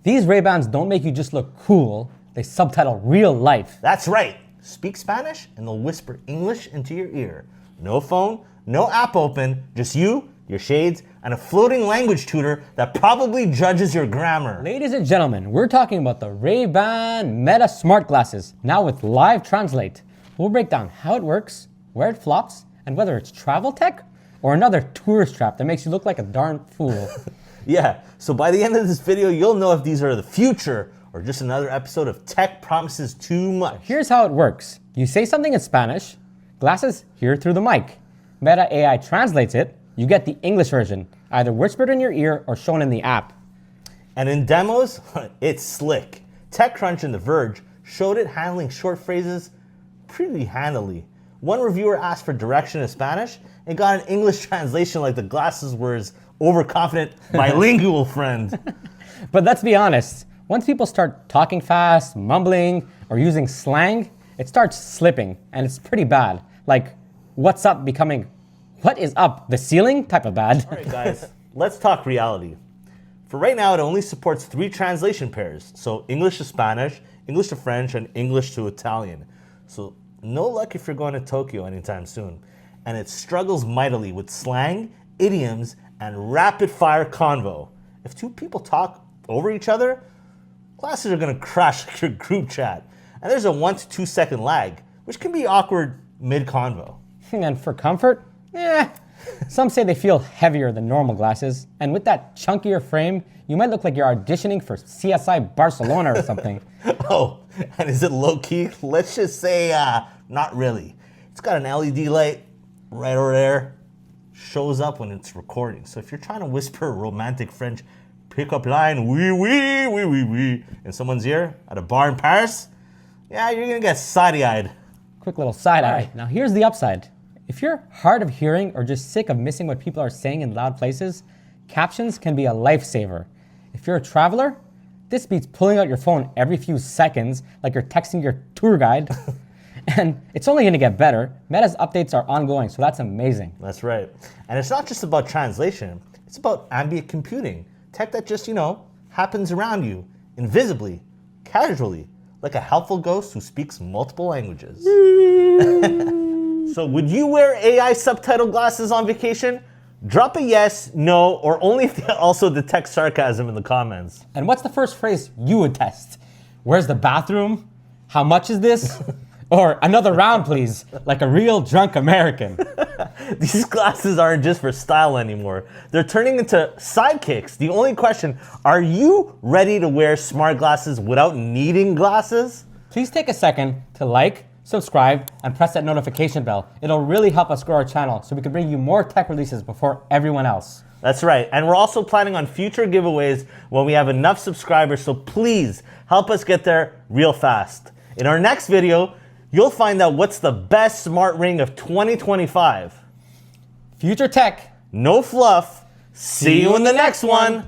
These Ray-Bans don't make you just look cool, they subtitle real life. That's right. Speak Spanish and they'll whisper English into your ear. No phone, no app open, just you, your shades, and a floating language tutor that probably judges your grammar. Ladies and gentlemen, we're talking about the Ray-Ban Meta Smart Glasses, now with Live Translate. We'll break down how it works, where it flops, and whether it's travel tech or another tourist trap that makes you look like a darn fool. Yeah, so by the end of this video, you'll know if these are the future or just another episode of Tech Promises Too Much. Here's how it works. You say something in Spanish, glasses hear through the mic. Meta AI translates it, you get the English version, either whispered in your ear or shown in the app. And in demos, it's slick. TechCrunch and The Verge showed it handling short phrases pretty handily. One reviewer asked for direction in Spanish and got an English translation like the glasses were his overconfident bilingual friend. But let's be honest, once people start talking fast, mumbling, or using slang, it starts slipping, and it's pretty bad. Like, what's up becoming, what is up, the ceiling type of bad. All right, guys, let's talk reality. For right now, it only supports 3 translation pairs. So English to Spanish, English to French, and English to Italian. So no luck if you're going to Tokyo anytime soon. And it struggles mightily with slang, idioms, and rapid-fire convo. If 2 people talk over each other, glasses are going to crash like your group chat. And there's a 1 to 2 second lag, which can be awkward mid-convo. And for comfort, some say they feel heavier than normal glasses. And with that chunkier frame, you might look like you're auditioning for CSI Barcelona or something. Oh, and is it low-key? Let's just say, not really. It's got an LED light right over there. Shows up when it's recording. So if you're trying to whisper a romantic French pickup line, oui, oui, oui, oui, oui, in someone's ear at a bar in Paris, yeah, you're gonna get side-eyed. Quick little side eye. Now here's the upside. If you're hard of hearing or just sick of missing what people are saying in loud places, captions can be a lifesaver. If you're a traveler, this beats pulling out your phone every few seconds like you're texting your tour guide. And it's only gonna get better. Meta's updates are ongoing, so that's amazing. That's right. And it's not just about translation, it's about ambient computing. Tech that just, happens around you, invisibly, casually, like a helpful ghost who speaks multiple languages. So would you wear AI subtitle glasses on vacation? Drop a yes, no, or only if they also detect sarcasm in the comments. And what's the first phrase you would test? Where's the bathroom? How much is this? Or another round, please, like a real drunk American. These glasses aren't just for style anymore. They're turning into sidekicks. The only question, are you ready to wear smart glasses without needing glasses? Please take a second to like, subscribe, and press that notification bell. It'll really help us grow our channel so we can bring you more tech releases before everyone else. That's right. And we're also planning on future giveaways when we have enough subscribers, so please help us get there real fast. In our next video, you'll find out what's the best smart ring of 2025. Future tech. No fluff. See you in the next one.